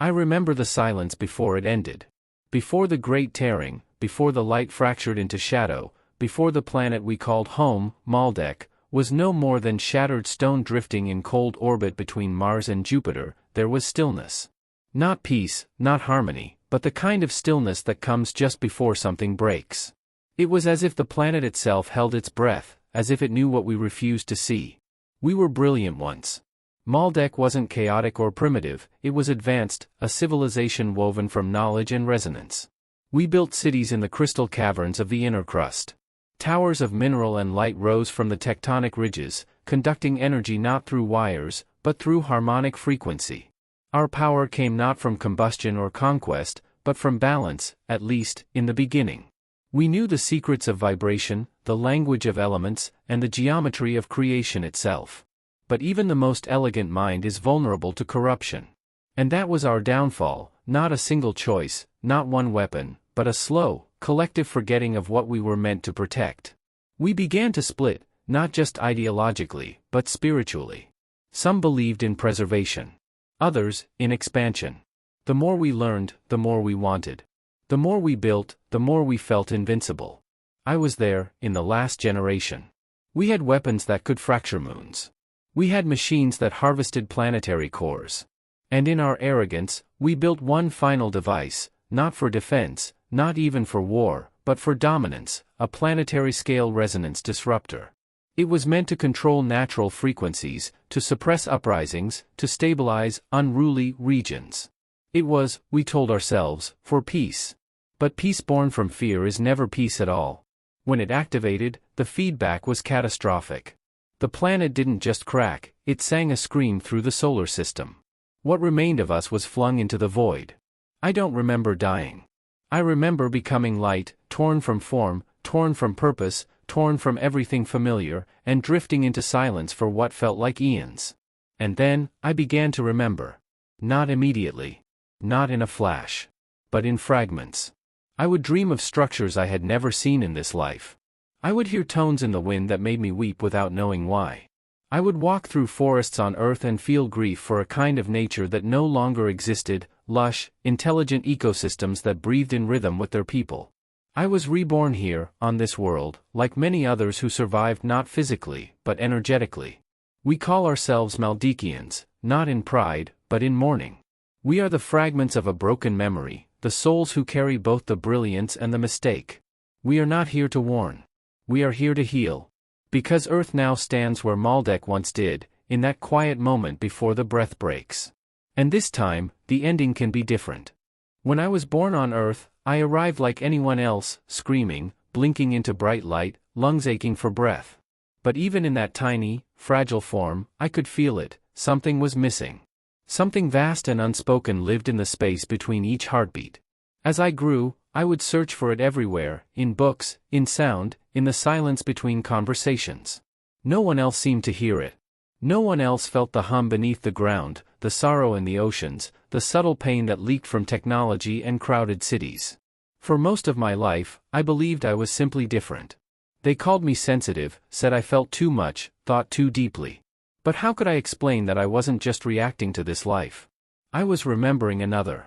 I remember the silence before it ended. Before the great tearing, before the light fractured into shadow, before the planet we called home, Maldek, was no more than shattered stone drifting in cold orbit between Mars and Jupiter, there was stillness. Not peace, not harmony, but the kind of stillness that comes just before something breaks. It was as if the planet itself held its breath, as if it knew what we refused to see. We were brilliant once. Maldek wasn't chaotic or primitive, it was advanced, a civilization woven from knowledge and resonance. We built cities in the crystal caverns of the inner crust. Towers of mineral and light rose from the tectonic ridges, conducting energy not through wires, but through harmonic frequency. Our power came not from combustion or conquest, but from balance, at least, in the beginning. We knew the secrets of vibration, the language of elements, and the geometry of creation itself. But even the most elegant mind is vulnerable to corruption. And that was our downfall, not a single choice, not one weapon, but a slow, collective forgetting of what we were meant to protect. We began to split, not just ideologically, but spiritually. Some believed in preservation. Others, in expansion. The more we learned, the more we wanted. The more we built, the more we felt invincible. I was there, in the last generation. We had weapons that could fracture moons. We had machines that harvested planetary cores. And in our arrogance, we built one final device, not for defense, not even for war, but for dominance, a planetary-scale resonance disruptor. It was meant to control natural frequencies, to suppress uprisings, to stabilize unruly regions. It was, we told ourselves, for peace. But peace born from fear is never peace at all. When it activated, the feedback was catastrophic. The planet didn't just crack, it sang a scream through the solar system. What remained of us was flung into the void. I don't remember dying. I remember becoming light, torn from form, torn from purpose, torn from everything familiar, and drifting into silence for what felt like eons. And then, I began to remember. Not immediately. Not in a flash. But in fragments. I would dream of structures I had never seen in this life. I would hear tones in the wind that made me weep without knowing why. I would walk through forests on Earth and feel grief for a kind of nature that no longer existed, lush, intelligent ecosystems that breathed in rhythm with their people. I was reborn here, on this world, like many others who survived not physically, but energetically. We call ourselves Maldekians, not in pride, but in mourning. We are the fragments of a broken memory, the souls who carry both the brilliance and the mistake. We are not here to warn. We are here to heal. Because Earth now stands where Maldek once did, in that quiet moment before the breath breaks. And this time, the ending can be different. When I was born on Earth, I arrived like anyone else, screaming, blinking into bright light, lungs aching for breath. But even in that tiny, fragile form, I could feel it, something was missing. Something vast and unspoken lived in the space between each heartbeat. As I grew, I would search for it everywhere, in books, in sound, in the silence between conversations. No one else seemed to hear it. No one else felt the hum beneath the ground, the sorrow in the oceans, the subtle pain that leaked from technology and crowded cities. For most of my life, I believed I was simply different. They called me sensitive, said I felt too much, thought too deeply. But how could I explain that I wasn't just reacting to this life? I was remembering another.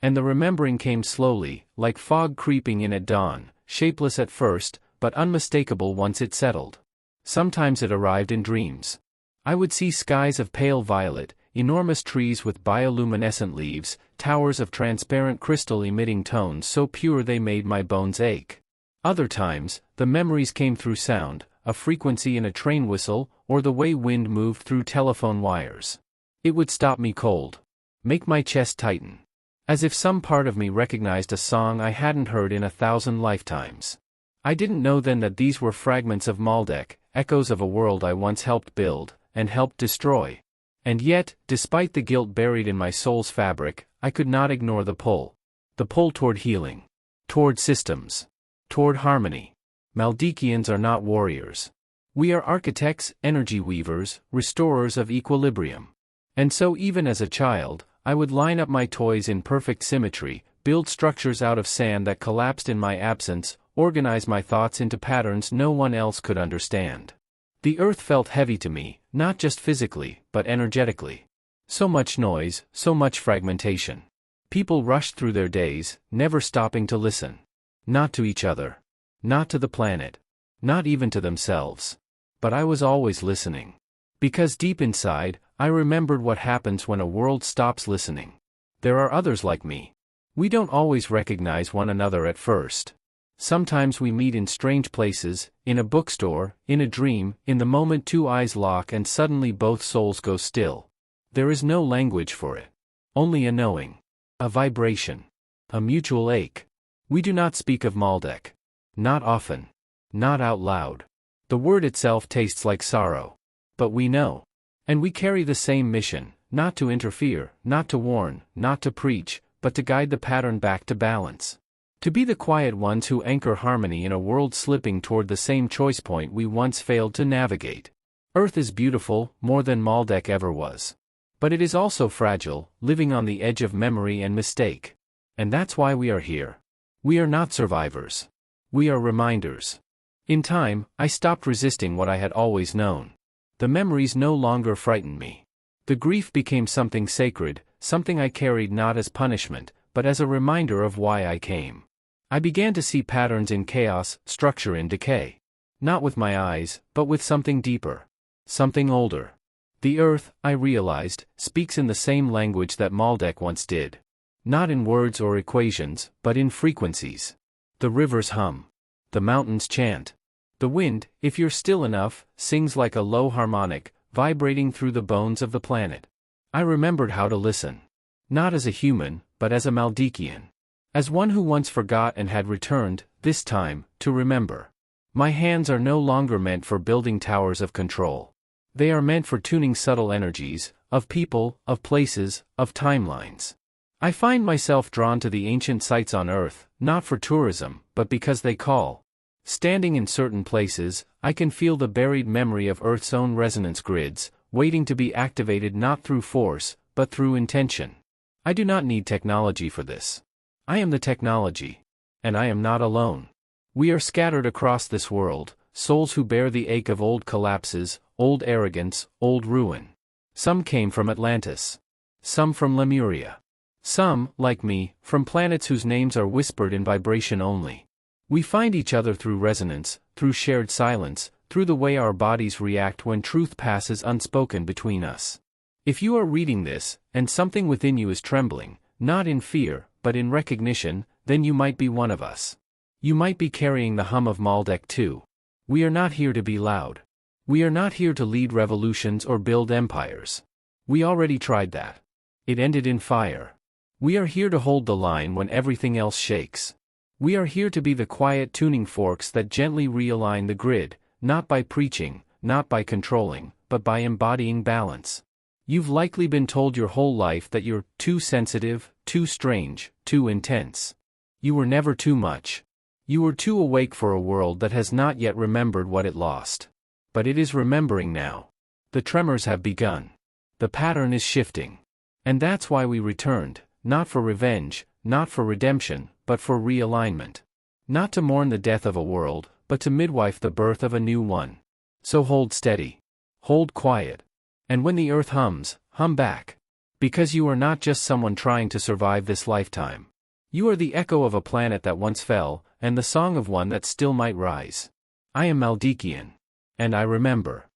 And the remembering came slowly, like fog creeping in at dawn, shapeless at first, but unmistakable once it settled. Sometimes it arrived in dreams. I would see skies of pale violet, enormous trees with bioluminescent leaves, towers of transparent crystal emitting tones so pure they made my bones ache. Other times, the memories came through sound, a frequency in a train whistle, or the way wind moved through telephone wires. It would stop me cold. Make my chest tighten. As if some part of me recognized a song I hadn't heard in 1,000 lifetimes. I didn't know then that these were fragments of Maldek, echoes of a world I once helped build, and helped destroy. And yet, despite the guilt buried in my soul's fabric, I could not ignore the pull. The pull toward healing. Toward systems. Toward harmony. Maldekians are not warriors. We are architects, energy weavers, restorers of equilibrium. And so even as a child, I would line up my toys in perfect symmetry, build structures out of sand that collapsed in my absence, organize my thoughts into patterns no one else could understand. The earth felt heavy to me, not just physically, but energetically. So much noise, so much fragmentation. People rushed through their days, never stopping to listen. Not to each other. Not to the planet. Not even to themselves. But I was always listening. Because deep inside, I remembered what happens when a world stops listening. There are others like me. We don't always recognize one another at first. Sometimes we meet in strange places, in a bookstore, in a dream, in the moment two eyes lock and suddenly both souls go still. There is no language for it. Only a knowing. A vibration. A mutual ache. We do not speak of Maldek. Not often. Not out loud. The word itself tastes like sorrow. But we know. And we carry the same mission, not to interfere, not to warn, not to preach, but to guide the pattern back to balance. To be the quiet ones who anchor harmony in a world slipping toward the same choice point we once failed to navigate. Earth is beautiful, more than Maldek ever was. But it is also fragile, living on the edge of memory and mistake. And that's why we are here. We are not survivors. We are reminders. In time, I stopped resisting what I had always known. The memories no longer frightened me. The grief became something sacred, something I carried not as punishment, but as a reminder of why I came. I began to see patterns in chaos, structure in decay. Not with my eyes, but with something deeper. Something older. The earth, I realized, speaks in the same language that Maldek once did. Not in words or equations, but in frequencies. The rivers hum. The mountains chant. The wind, if you're still enough, sings like a low harmonic, vibrating through the bones of the planet. I remembered how to listen. Not as a human, but as a Maldekian. As one who once forgot and had returned, this time, to remember. My hands are no longer meant for building towers of control. They are meant for tuning subtle energies, of people, of places, of timelines. I find myself drawn to the ancient sites on Earth, not for tourism, but because they call. Standing in certain places, I can feel the buried memory of Earth's own resonance grids, waiting to be activated not through force, but through intention. I do not need technology for this. I am the technology. And I am not alone. We are scattered across this world, souls who bear the ache of old collapses, old arrogance, old ruin. Some came from Atlantis. Some from Lemuria. Some, like me, from planets whose names are whispered in vibration only. We find each other through resonance, through shared silence, through the way our bodies react when truth passes unspoken between us. If you are reading this, and something within you is trembling, not in fear, but in recognition, then you might be one of us. You might be carrying the hum of Maldek too. We are not here to be loud. We are not here to lead revolutions or build empires. We already tried that. It ended in fire. We are here to hold the line when everything else shakes. We are here to be the quiet tuning forks that gently realign the grid, not by preaching, not by controlling, but by embodying balance. You've likely been told your whole life that you're too sensitive, too strange, too intense. You were never too much. You were too awake for a world that has not yet remembered what it lost. But it is remembering now. The tremors have begun. The pattern is shifting. And that's why we returned, not for revenge, not for redemption, but for realignment. Not to mourn the death of a world, but to midwife the birth of a new one. So hold steady. Hold quiet. And when the earth hums, hum back. Because you are not just someone trying to survive this lifetime. You are the echo of a planet that once fell, and the song of one that still might rise. I am Maldekian. And I remember.